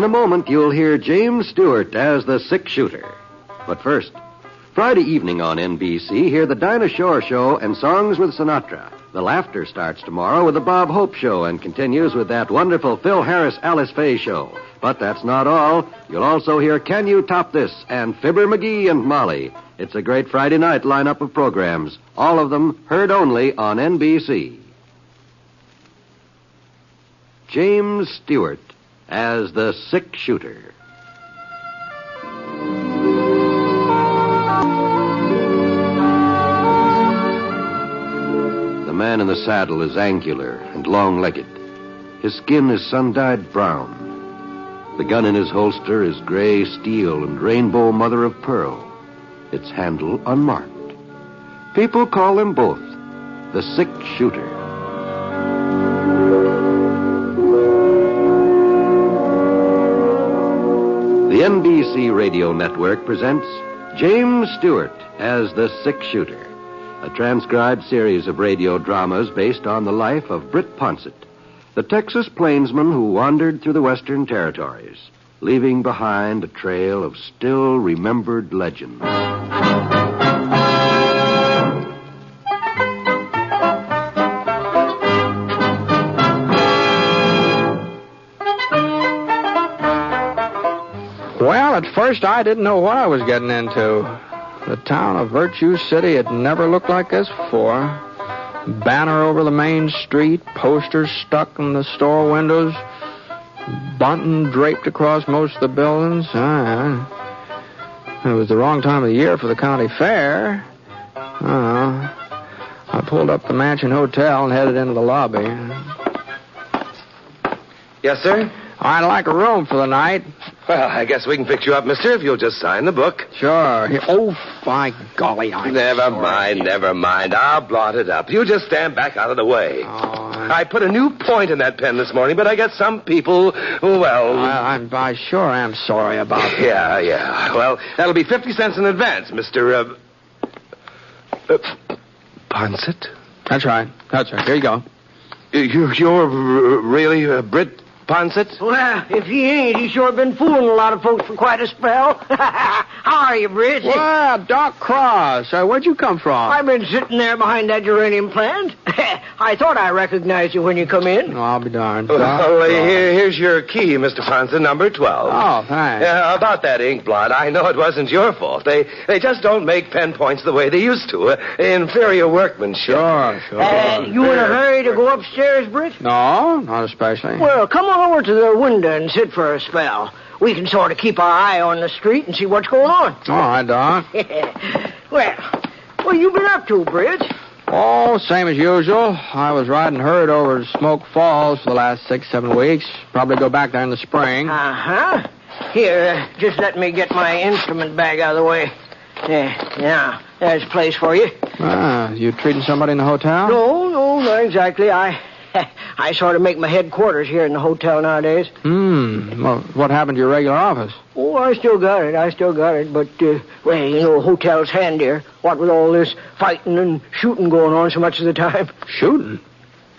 In a moment, you'll hear James Stewart as the six-shooter. But first, Friday evening on NBC, hear the Dinah Shore Show and Songs with Sinatra. The Laughter starts tomorrow with the Bob Hope Show and continues with that wonderful Phil Harris-Alice Faye Show. But that's not all. You'll also hear Can You Top This and Fibber McGee and Molly. It's a great Friday night lineup of programs, all of them heard only on NBC. James Stewart as the six-shooter. The man in the saddle is angular and long-legged. His skin is sun-dyed brown. The gun in his holster is gray steel and rainbow mother-of-pearl. Its handle unmarked. People call him both the six-shooter. The NBC Radio Network presents James Stewart as the six-shooter, a transcribed series of radio dramas based on the life of Britt Ponsett, the Texas plainsman who wandered through the Western Territories, leaving behind a trail of still-remembered legends. Well, at first I didn't know what I was getting into. The town of Virtue City had never looked like this before. Banner over the main street, posters stuck in the store windows, bunting draped across most of the buildings. It was the wrong time of the year for the county fair. I pulled up the Mansion Hotel and headed into the lobby. Yes, sir? I'd like a room for the night. Well, I guess we can fix you up, mister, if you'll just sign the book. Sure. Oh, by golly, Never mind. I'll blot it up. You just stand back out of the way. I put a new point in that pen this morning, but I got some people who, well... I sure am sorry about that. Yeah. Well, that'll be 50 cents in advance, Mr. Ponsett? That's right. Here you go. You're really Britt Ponsett? Well, if he ain't, he's sure been fooling a lot of folks for quite a spell. How are you, Britt? Well, Doc Cross. Where'd you come from? I've been sitting there behind that geranium plant. I thought I recognized you when you come in. Oh, I'll be darned. Well, here's your key, Mr. Ponsett, number 12. Oh, thanks. About that ink blot, I know it wasn't your fault. They just don't make pen points the way they used to. Inferior workmanship. Sure. You in a hurry to go upstairs, Britt? No, not especially. Well, come on over to the window and sit for a spell. We can sort of keep our eye on the street and see what's going on. All right, Doc. Well, you been up to, Britt? Oh, same as usual. I was riding herd over to Smoke Falls for the last 6-7 weeks. Probably go back there in the spring. Uh-huh. Here, just let me get my instrument bag out of the way. Now, there's a place for you. You treating somebody in the hotel? No, not exactly. I sort of make my headquarters here in the hotel nowadays. Well, what happened to your regular office? Oh, I still got it. But, hotel's handier. What with all this fighting and shooting going on so much of the time. Shooting?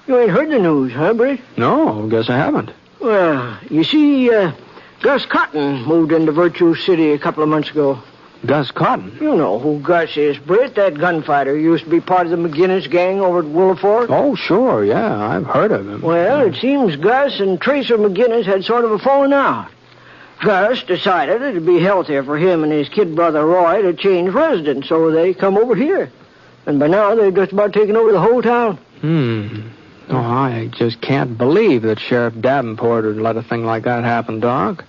You ain't heard the news, huh, Britt? No, guess I haven't. Well, you see, Gus Cotton moved into Virtue City a couple of months ago. Gus Cotton? You know who Gus is, Britt, that gunfighter. He used to be part of the McGinnis gang over at Willow Fork. Oh, sure, yeah, I've heard of him. Well, it seems Gus and Tracer McGinnis had sort of a falling out. Gus decided it'd be healthier for him and his kid brother Roy to change residence, so they come over here. And by now, they've just about taken over the whole town. Oh, I just can't believe that Sheriff Davenport would let a thing like that happen, Doc.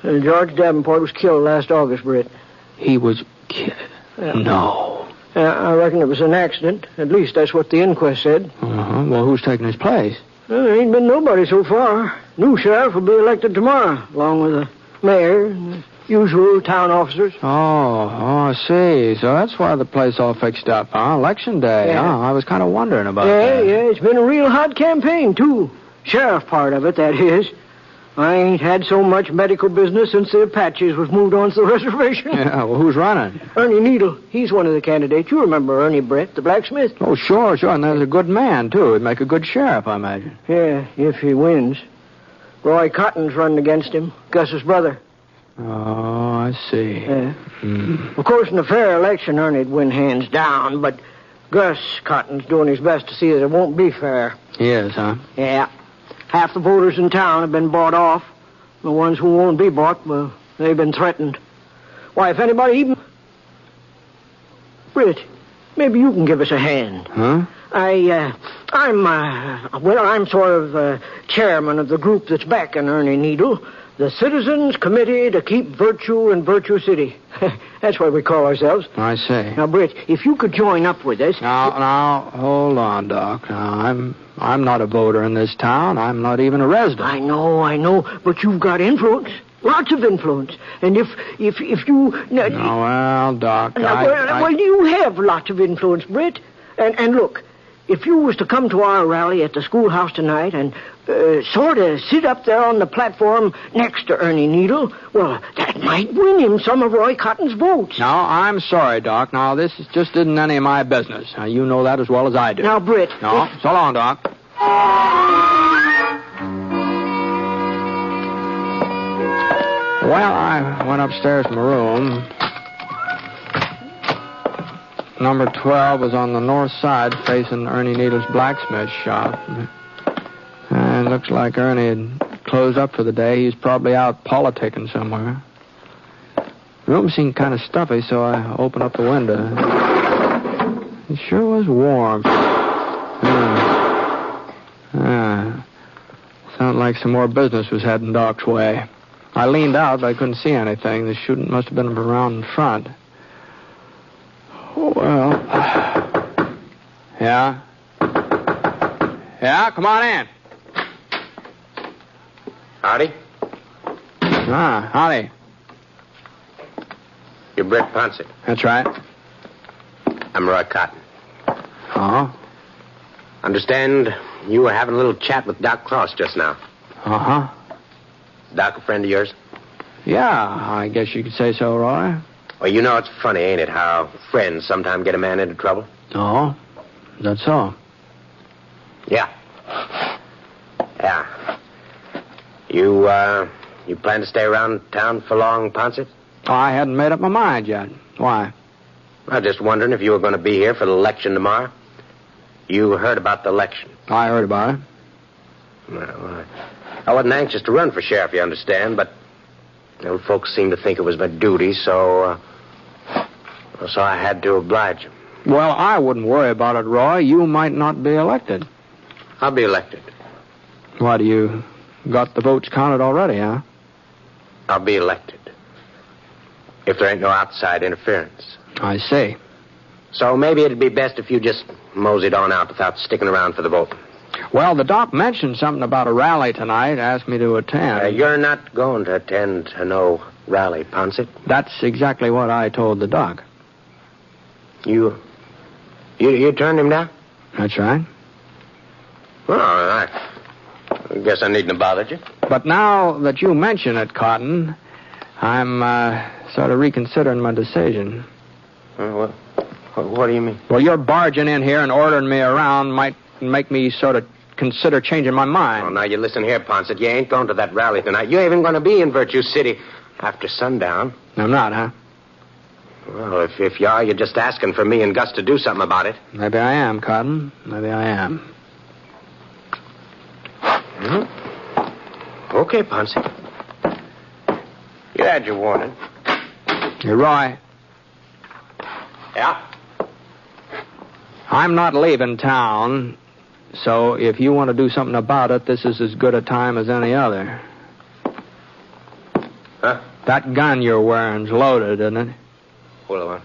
George Davenport was killed last August, Britt. He was killed? No. I reckon it was an accident. At least that's what the inquest said. Well, who's taking his place? There ain't been nobody so far. New sheriff will be elected tomorrow, along with the mayor and the usual town officers. Oh, I see. So that's why the place all fixed up, huh? Election day, Yeah. huh? I was kind of wondering about that. Yeah, it's been a real hot campaign, too. Sheriff part of it, that is. I ain't had so much medical business since the Apaches was moved on to the reservation. Yeah, well, who's running? Ernie Needle. He's one of the candidates. You remember Ernie Brett, the blacksmith? Oh, sure. And there's a good man, too. He'd make a good sheriff, I imagine. Yeah, if he wins. Roy Cotton's running against him, Gus's brother. Oh, I see. Yeah. Of course, in a fair election, Ernie'd win hands down, but Gus Cotton's doing his best to see that it won't be fair. He is, huh? Yeah. Half the voters in town have been bought off. The ones who won't be bought, well, they've been threatened. Why, if anybody even... Britt, maybe you can give us a hand. Huh? I'm sort of chairman of the group that's backing Ernie Needle, the Citizens Committee to Keep Virtue in Virtue City. That's what we call ourselves. I see. Now, Britt, if you could join up with us... Now, hold on, Doc. Now, I'm not a voter in this town. I'm not even a resident. I know, but you've got influence. Lots of influence. And if you... Well, Doc, Well, you have lots of influence, Britt. And look, if you was to come to our rally at the schoolhouse tonight and sort of sit up there on the platform next to Ernie Needle, well, that might win him some of Roy Cotton's votes. No, I'm sorry, Doc. Now, this just isn't any of my business. Now, you know that as well as I do. Now, Britt... No, so long, Doc. Well, I went upstairs to my room. Number 12 was on the north side facing Ernie Needle's blacksmith shop. And looks like Ernie had closed up for the day. He's probably out politicking somewhere. The room seemed kind of stuffy, so I opened up the window. It sure was warm. Sounded like some more business was heading Doc's way. I leaned out, but I couldn't see anything. The shooting must have been around in front. Oh, well. Yeah? Yeah, come on in. Howdy. Howdy. You're Britt Ponset. That's right. I'm Roy Cotton. Oh? Understand you were having a little chat with Doc Cross just now. Uh-huh. Doc a friend of yours? Yeah, I guess you could say so, Roy. Well, you know it's funny, ain't it, how friends sometimes get a man into trouble? Oh? That's so? Yeah. Yeah. You plan to stay around town for long, Ponset? Oh, I hadn't made up my mind yet. Why? I was just wondering if you were going to be here for the election tomorrow. You heard about the election? I heard about it. Well, I wasn't anxious to run for sheriff, you understand, but folks seemed to think it was my duty, so I had to oblige them. Well, I wouldn't worry about it, Roy. You might not be elected. I'll be elected. Why, do you got the votes counted already, huh? I'll be elected. If there ain't no outside interference. I see. So maybe it'd be best if you just moseyed on out without sticking around for the vote. Well, the doc mentioned something about a rally tonight, asked me to attend. You're not going to attend to no rally, Ponset? That's exactly what I told the doc. You turned him down? That's right. Well, I guess I needn't have bothered you. But now that you mention it, Cotton, I'm sort of reconsidering my decision. What do you mean? Well, your barging in here and ordering me around might make me sort of consider changing my mind. Oh, now you listen here, Ponset. You ain't going to that rally tonight. You ain't even going to be in Virtue City after sundown. I'm not, huh? Well, if you are, you're just asking for me and Gus to do something about it. Maybe I am, Cotton. Maybe I am. Okay, Ponset. You had your warning. You're Roy. Yeah? I'm not leaving town, so if you want to do something about it, this is as good a time as any other. Huh? That gun you're wearing's loaded, isn't it? Well,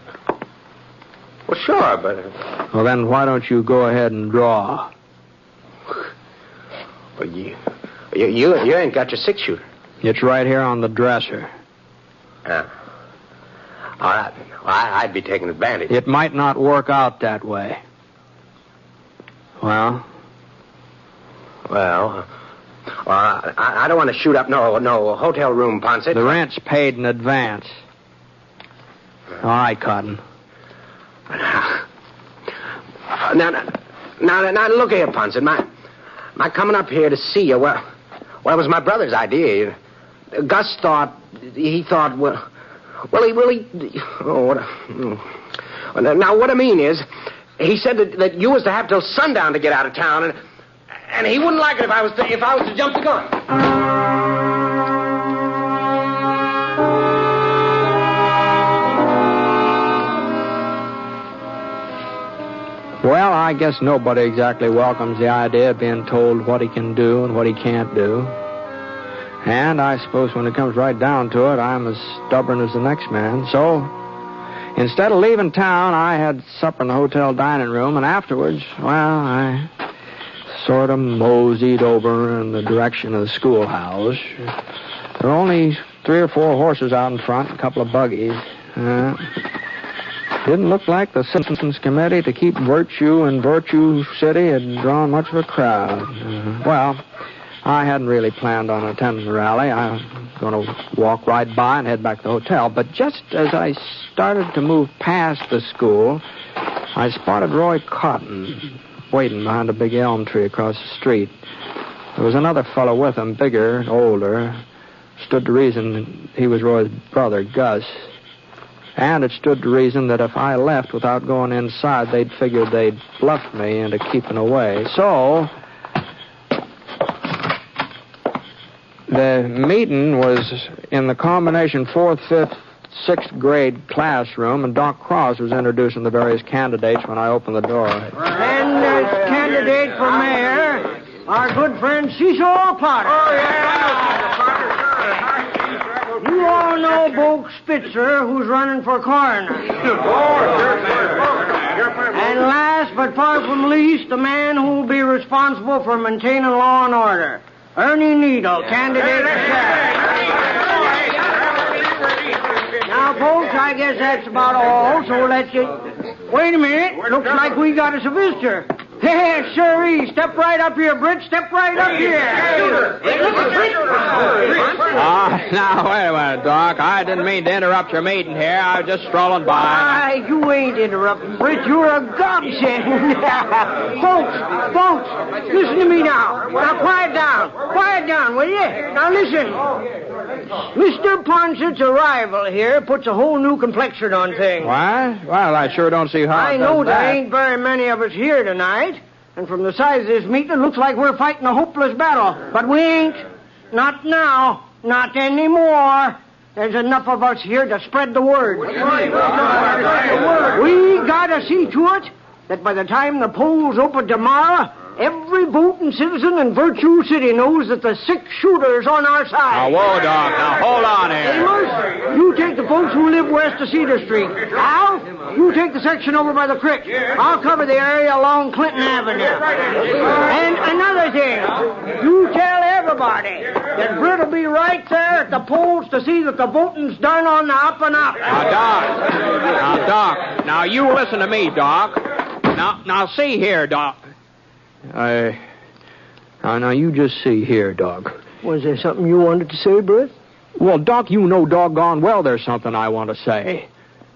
sure, but... Well, then why don't you go ahead and draw? Well, you ain't got your six-shooter. It's right here on the dresser. All right. I'd be taking advantage. It might not work out that way. Well, I don't want to shoot up no hotel room, Ponset. The rent's paid in advance. All right, Cotton. Now, look here, Ponset. My coming up here to see you, well, Well, it was my brother's idea. Gus thought, now what I mean is, he said that you was to have till sundown to get out of town, and he wouldn't like it if I was to jump the gun. Well, I guess nobody exactly welcomes the idea of being told what he can do and what he can't do. And I suppose when it comes right down to it, I'm as stubborn as the next man. So, instead of leaving town, I had supper in the hotel dining room, and afterwards, well, I sort of moseyed over in the direction of the schoolhouse. There were only 3 or 4 horses out in front, and a couple of buggies. Didn't look like the Citizens Committee to keep virtue in Virtue City had drawn much of a crowd. Well, I hadn't really planned on attending the rally. I was going to walk right by and head back to the hotel. But just as I started to move past the school, I spotted Roy Cotton waiting behind a big elm tree across the street. There was another fellow with him, bigger, older. Stood to reason he was Roy's brother, Gus. And it stood to reason that if I left without going inside, they'd figure they'd bluffed me into keeping away. So, the meeting was in the combination 4th, 5th, 6th grade classroom, and Doc Cross was introducing the various candidates when I opened the door. And as candidate for mayor, our good friend Cecil Potter. Oh, yeah. You all know Bo Spitzer, who's running for coroner. And last but far from least, the man who will be responsible for maintaining law and order. Ernie Needle, candidate for sheriff. Now, folks, I guess that's about all, so let's get... Wait a minute. Looks like we got us a visitor. Hey, sirree. Step right up here, Britt. Step right up here. Now, wait a minute, Doc. I didn't mean to interrupt your meeting here. I was just strolling by. Why, you ain't interrupting, Britt. You're a godsend. Folks, listen to me now. Now, quiet down. Quiet down, will you? Now, listen. Mr. Poncett's arrival here puts a whole new complexion on things. What? Well, I sure don't see how I it know does there that. ain't very many of us here tonight, and from the size of this meeting, it looks like we're fighting a hopeless battle. But we ain't. Not now. Not anymore. There's enough of us here to spread the word. We gotta see to it that by the time the polls open tomorrow, every voting citizen in Virtue City knows that the 6-shooter's on our side. Now, whoa, Doc. Now, hold on here. Amos, you take the folks who live west of Cedar Street. Al, you take the section over by the creek. I'll cover the area along Clinton Avenue. And another thing, you tell everybody that Britt will be right there at the polls to see that the voting's done on the up and up. Now, Doc. Now, you listen to me, Doc. Now, see here, Doc. Now, you just see here, Doc. Was there something you wanted to say, Britt? Well, Doc, you know doggone well there's something I want to say.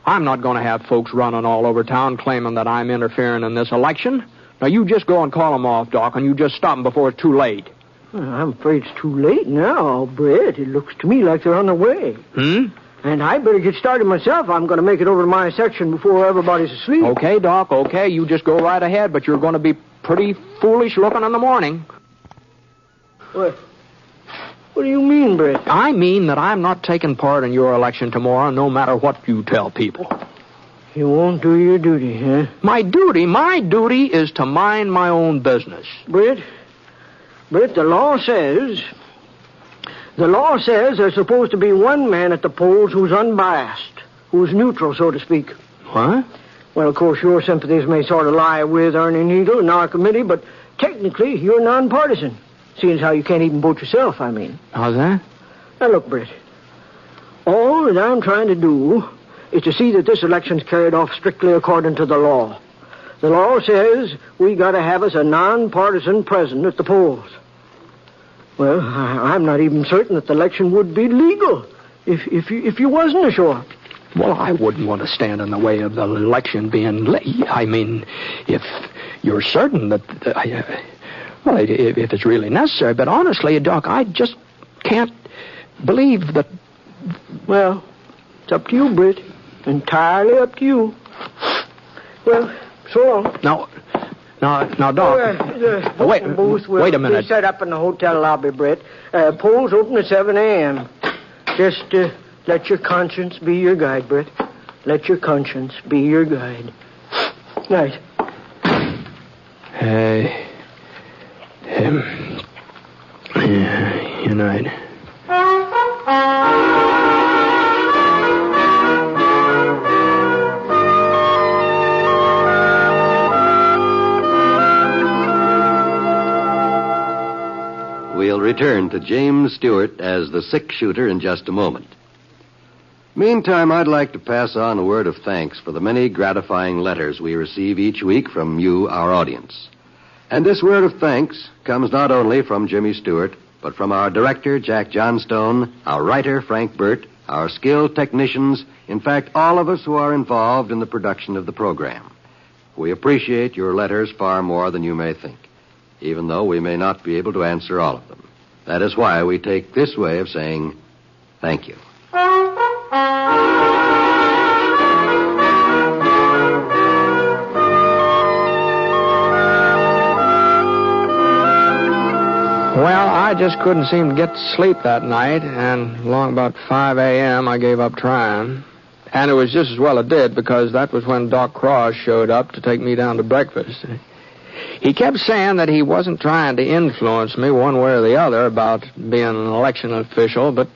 I'm not going to have folks running all over town claiming that I'm interfering in this election. Now, you just go and call them off, Doc, and you just stop them before it's too late. Well, I'm afraid it's too late now, Britt. It looks to me like they're on the way. And I better get started myself. I'm going to make it over to my section before everybody's asleep. Okay, Doc, okay. You just go right ahead, but you're going to be pretty foolish looking in the morning. What do you mean, Britt? I mean that I'm not taking part in your election tomorrow, no matter what you tell people. You won't do your duty, huh? My duty is to mind my own business. Britt, the law says there's supposed to be one man at the polls who's unbiased, who's neutral, so to speak. What? Well, of course, your sympathies may sort of lie with Ernie Needle and our committee, but technically, you're nonpartisan. Seeing as how you can't even vote yourself, I mean. How's that? Now, look, Britt. All that I'm trying to do is to see that this election's carried off strictly according to the law. The law says we got to have us a nonpartisan president at the polls. Well, I'm not even certain that the election would be legal if you wasn't sure. Well, I wouldn't want to stand in the way of the election being I mean, if you're certain that... Well, if it's really necessary. But honestly, Doc, I just can't believe that... Well, it's up to you, Britt. Entirely up to you. Well, so long. Now, Doc. Wait a minute. Be set up in the hotel lobby, Britt. Polls open at 7 a.m. Just let your conscience be your guide, Britt. Let your conscience be your guide. Night. Good night. We'll return to James Stewart as the 6-shooter in just a moment. Meantime, I'd like to pass on a word of thanks for the many gratifying letters we receive each week from you, our audience. And this word of thanks comes not only from Jimmy Stewart, but from our director, Jack Johnstone, our writer, Frank Burt, our skilled technicians, in fact, all of us who are involved in the production of the program. We appreciate your letters far more than you may think, even though we may not be able to answer all of them. That is why we take this way of saying thank you. Well, I just couldn't seem to get to sleep that night, and along about 5 a.m. I gave up trying. And it was just as well it did, because that was when Doc Cross showed up to take me down to breakfast. He kept saying that he wasn't trying to influence me one way or the other about being an election official, but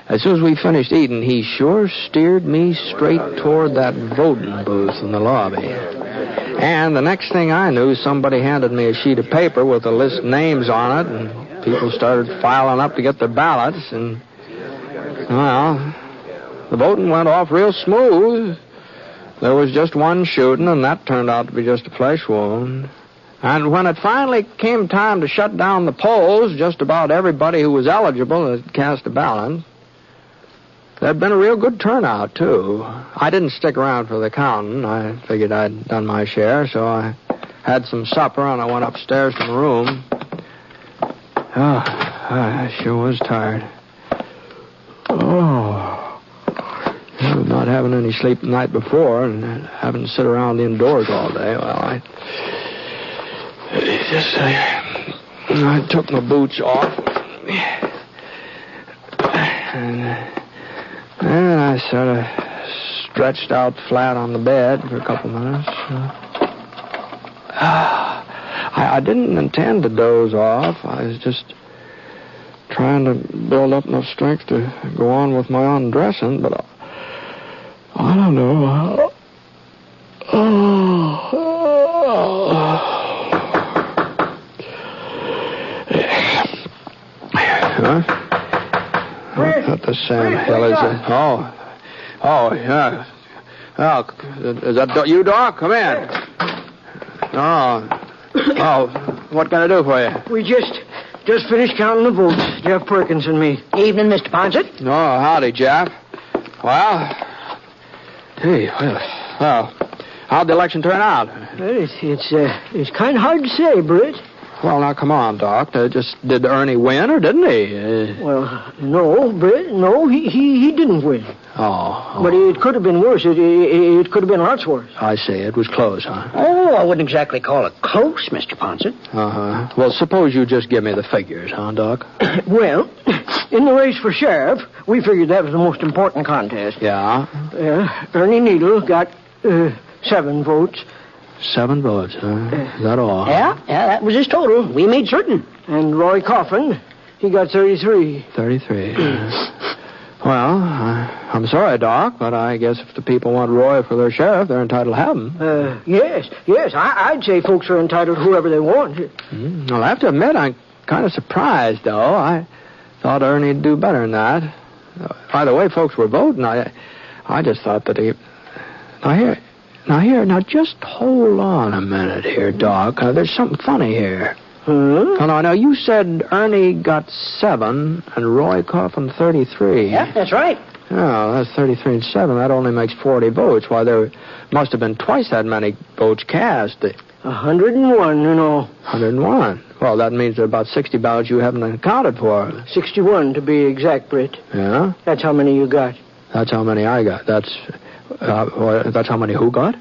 as soon as we finished eating, he sure steered me straight toward that voting booth in the lobby. And the next thing I knew, somebody handed me a sheet of paper with a list of names on it, and people started filing up to get their ballots, and, well, the voting went off real smooth. There was just one shooting, and that turned out to be just a flesh wound. And when it finally came time to shut down the polls, just about everybody who was eligible had cast a ballot. There'd been a real good turnout, too. I didn't stick around for the counting. I figured I'd done my share, so I had some supper, and I went upstairs to my room. Oh, I sure was tired. Not having any sleep the night before and having to sit around indoors all day, well, I took my boots off. And I sort of stretched out flat on the bed for a couple minutes. I didn't intend to doze off. I was just trying to build up enough strength to go on with my undressing, but I don't know. Huh? What the Sam hell is it? Oh, yeah. Oh, is that you, Doc? Come in. Oh, what can I do for you? We just finished counting the votes, Jeff Perkins and me. Evening, Mr. Ponset. Oh, howdy, Jeff. Well, how'd the election turn out? Well, it's kind of hard to say, Britt. Well, now, come on, Doc. Did Ernie win, or didn't he? Well, no, Britt. No, he didn't win. Oh. But it could have been worse. It could have been lots worse. I see. It was close, huh? Oh, I wouldn't exactly call it close, Mr. Ponset. Uh-huh. Well, suppose you just give me the figures, huh, Doc? Well, in the race for sheriff, we figured that was the most important contest. Yeah? Ernie Needle got 7 votes. 7 votes, huh? Is that all? Yeah, that was his total. We made certain. And Roy Coffin, he got 33. 33. Well, I'm sorry, Doc, but I guess if the people want Roy for their sheriff, they're entitled to have him. Yes. I'd say folks are entitled to whoever they want. I'll have to admit, I'm kind of surprised, though. I thought Ernie'd do better than that. By the way folks were voting, I just thought that he... Now, just hold on a minute here, Doc. There's something funny here. Huh? Oh, no, you said Ernie got 7 and Roy Coffin 33. Yeah, that's right. Oh, that's 33 and 7. That only makes 40 votes. Why, there must have been twice that many votes cast. 101 in all. 101. Well, that means there are about 60 ballots you haven't accounted for. 61 to be exact, Britt. Yeah? That's how many you got. That's how many I got. That's how many who got?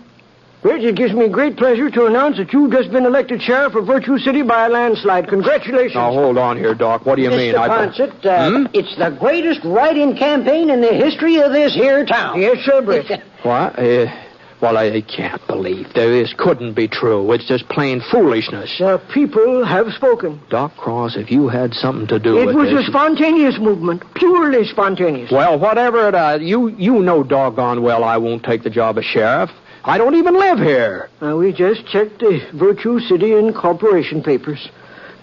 Britt, it gives me great pleasure to announce that you've just been elected sheriff of Virtue City by a landslide. Congratulations. Now, hold on here, Doc. What do you mean? Mr. Ponset, it's the greatest write-in campaign in the history of this here town. Yes, sir, Britt. What? Well, I can't believe this couldn't be true. It's just plain foolishness. The people have spoken. Doc Cross, if you had something to do with It was this... a spontaneous movement, purely spontaneous. Well, whatever it is, you know doggone well I won't take the job of sheriff. I don't even live here. We just checked the Virtue City Incorporation papers.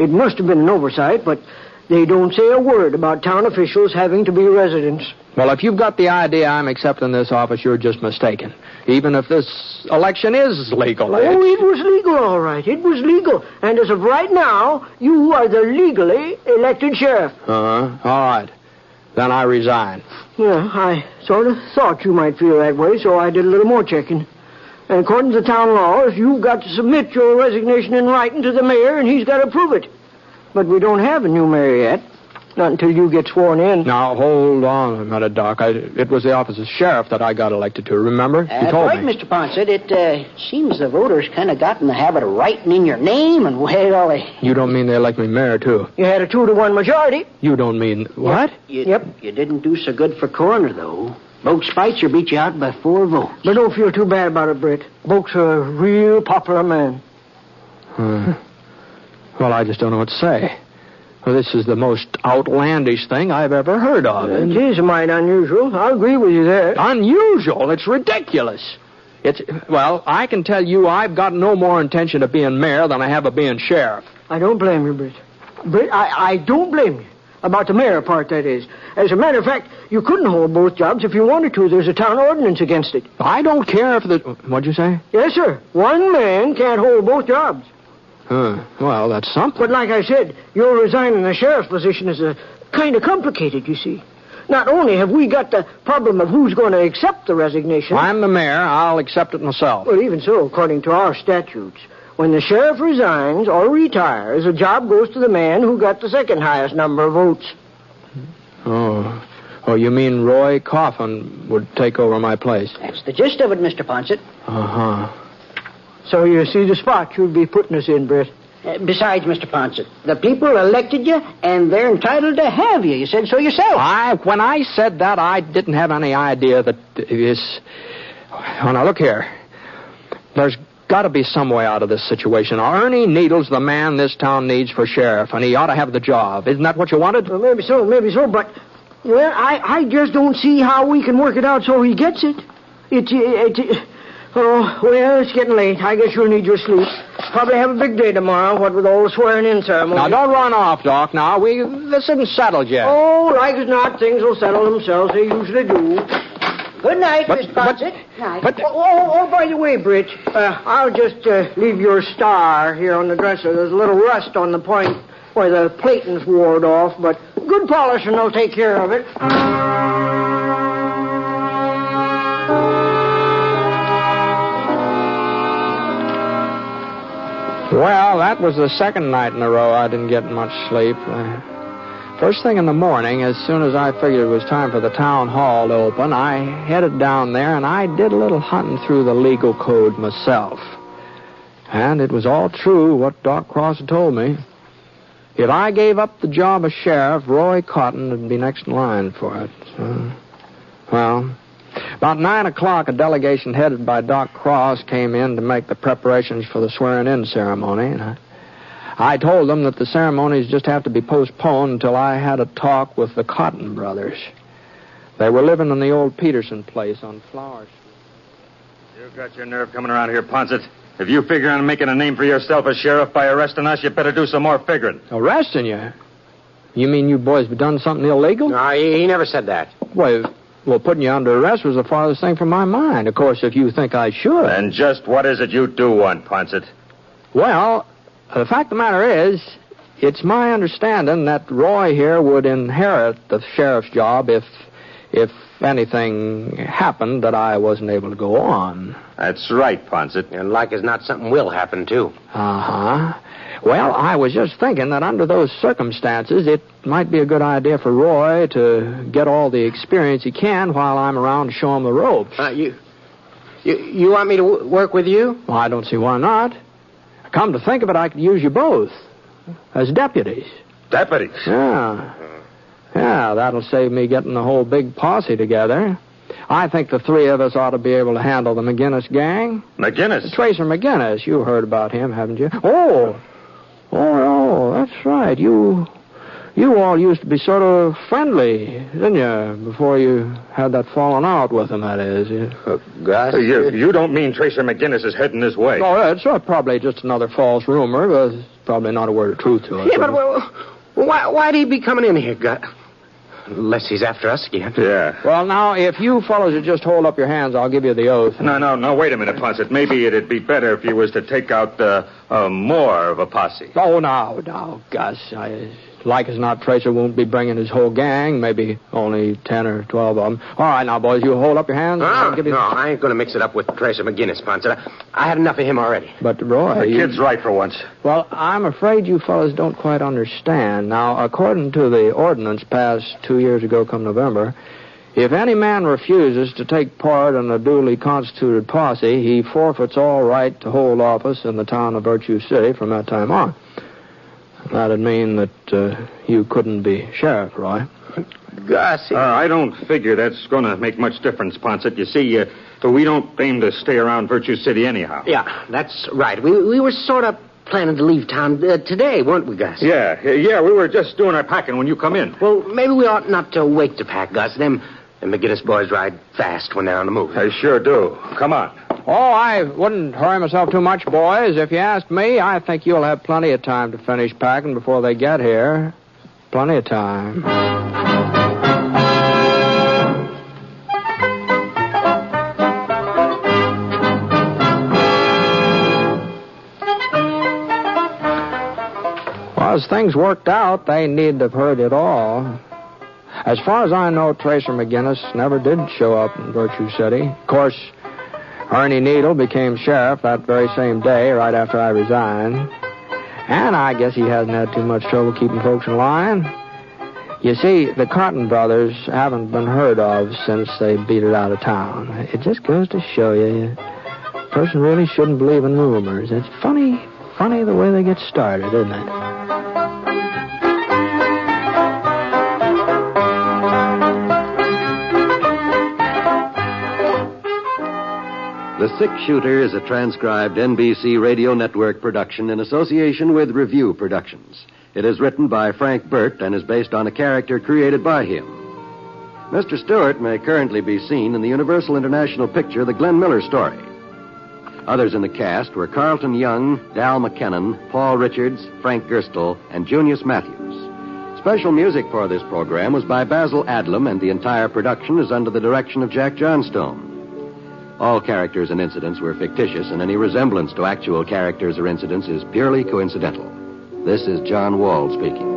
It must have been an oversight, but they don't say a word about town officials having to be residents. Well, if you've got the idea I'm accepting this office, you're just mistaken. Even if this election is legal. Oh, it was legal, all right. It was legal. And as of right now, you are the legally elected sheriff. All right. Then I resign. Yeah, I sort of thought you might feel that way, so I did a little more checking. And according to the town laws, you've got to submit your resignation in writing to the mayor, and he's got to approve it. But we don't have a new mayor yet. Not until you get sworn in. Now, hold on a minute, Doc. It was the office of sheriff that I got elected to, remember? That's right, Mr. Ponset. It seems the voters kind of got in the habit of writing in your name, and well, You don't mean they elect me mayor, too? You had a 2-to-1 majority. You don't mean... What? Yep. You didn't do so good for coroner, though. Boke Spitzer beat you out by 4 votes. But don't feel too bad about it, Britt. Boke's a real popular man. Well, I just don't know what to say. Well, this is the most outlandish thing I've ever heard of. It is a mite unusual. I'll agree with you there. Unusual? It's ridiculous. Well, I can tell you I've got no more intention of being mayor than I have of being sheriff. I don't blame you, Britt. Britt, I don't blame you. About the mayor part, that is. As a matter of fact, you couldn't hold both jobs if you wanted to. There's a town ordinance against it. I don't care if the... What'd you say? Yes, sir. One man can't hold both jobs. Well, that's something. But like I said, your resigning the sheriff's position is kind of complicated, you see. Not only have we got the problem of who's going to accept the resignation... I'm the mayor. I'll accept it myself. Well, even so, according to our statutes, when the sheriff resigns or retires, the job goes to the man who got the second highest number of votes. Oh, you mean Roy Coffin would take over my place? That's the gist of it, Mr. Ponset. So you see the spot you'd be putting us in, Britt. Besides, Mr. Ponset, the people elected you, and they're entitled to have you. You said so yourself. When I said that, I didn't have any idea that this... Oh, now, look here. There's got to be some way out of this situation. Ernie Needle's the man this town needs for sheriff, and he ought to have the job. Isn't that what you wanted? Well, maybe so, but... Well, I just don't see how we can work it out so he gets it. Oh, well, it's getting late. I guess you'll need your sleep. Probably have a big day tomorrow, what with all the swearing-in ceremony. Now, don't run off, Doc. Now, this isn't settled yet. Oh, like as not, things will settle themselves. They usually do. Good night, Mr. Ponset. Night. By the way, Britt, I'll just leave your star here on the dresser. There's a little rust on the point where the plating's ward off, but good polishing will take care of it. Well, that was the second night in a row I didn't get much sleep. First thing in the morning, as soon as I figured it was time for the town hall to open, I headed down there and I did a little hunting through the legal code myself. And it was all true what Doc Cross had told me. If I gave up the job of sheriff, Roy Cotton would be next in line for it. Well, about 9 o'clock, a delegation headed by Doc Cross came in to make the preparations for the swearing-in ceremony. And I told them that the ceremonies just have to be postponed until I had a talk with the Cotton brothers. They were living in the old Peterson place on Flower Street. You got your nerve coming around here, Ponset. If you figure on making a name for yourself as sheriff by arresting us, you better do some more figuring. Arresting you? You mean you boys have done something illegal? No, he never said that. Well, putting you under arrest was the farthest thing from my mind. Of course, if you think I should. And just what is it you do want, Ponset? Well, the fact of the matter is, it's my understanding that Roy here would inherit the sheriff's job if anything happened that I wasn't able to go on. That's right, Ponset. And like as not, something will happen, too. Uh-huh. Well, I was just thinking that under those circumstances, it might be a good idea for Roy to get all the experience he can while I'm around to show him the ropes. You want me to work with you? Well, I don't see why not. Come to think of it, I could use you both as deputies. Deputies? Yeah. Yeah, that'll save me getting the whole big posse together. I think the three of us ought to be able to handle the McGinnis gang. McGinnis? Tracer McGinnis. You heard about him, haven't you? Oh, that's right. You all used to be sort of friendly, didn't you? Before you had that falling out with him, that is. Gus? You don't mean Tracer McGinnis is heading this way? Oh, it's probably just another false rumor, but it's probably not a word of truth to it. Yeah, but why'd he be coming in here, Gus? Unless he's after us again. Yeah. Well, now, if you fellows would just hold up your hands, I'll give you the oath. No, wait a minute, Ponset. Maybe it'd be better if you was to take out more of a posse. Oh, now, Gus. Like as not, Tracer won't be bringing his whole gang. Maybe only 10 or 12 of them. All right, now, boys, you hold up your hands. No, I ain't going to mix it up with Tracer McGinnis, Ponset. I had enough of him already. But, Roy... The kid's right for once. Well, I'm afraid you fellas don't quite understand. Now, according to the ordinance passed 2 years ago come November, if any man refuses to take part in a duly constituted posse, he forfeits all right to hold office in the town of Virtue City from that time on. That'd mean that you couldn't be sheriff, Roy. Gus... I don't figure that's going to make much difference, Ponset. You see, we don't aim to stay around Virtue City anyhow. Yeah, that's right. We were sort of planning to leave town today, weren't we, Gus? Yeah, we were just doing our packing when you come in. Well, maybe we ought not to wait to pack, Gus. Them McGinnis boys ride fast when they're on the move. They sure do. Come on. Oh, I wouldn't hurry myself too much, boys. If you ask me, I think you'll have plenty of time to finish packing before they get here. Plenty of time. Well, as things worked out, they needn't have heard it all. As far as I know, Tracer McGinnis never did show up in Virtue City. Of course, Ernie Needle became sheriff that very same day, right after I resigned. And I guess he hasn't had too much trouble keeping folks in line. You see, the Cotton brothers haven't been heard of since they beat it out of town. It just goes to show you, a person really shouldn't believe in rumors. It's funny the way they get started, isn't it? The Six Shooter is a transcribed NBC Radio Network production in association with Review Productions. It is written by Frank Burt and is based on a character created by him. Mr. Stewart may currently be seen in the Universal International picture The Glenn Miller Story. Others in the cast were Carlton Young, Dal McKennon, Paul Richards, Frank Gerstle, and Junius Matthews. Special music for this program was by Basil Adlam, and the entire production is under the direction of Jack Johnstone. All characters and incidents were fictitious, and any resemblance to actual characters or incidents is purely coincidental. This is John Wall speaking.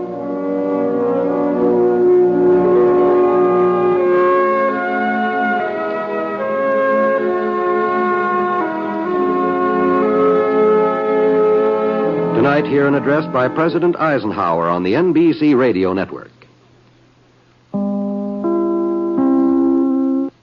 Tonight, hear an address by President Eisenhower on the NBC Radio Network.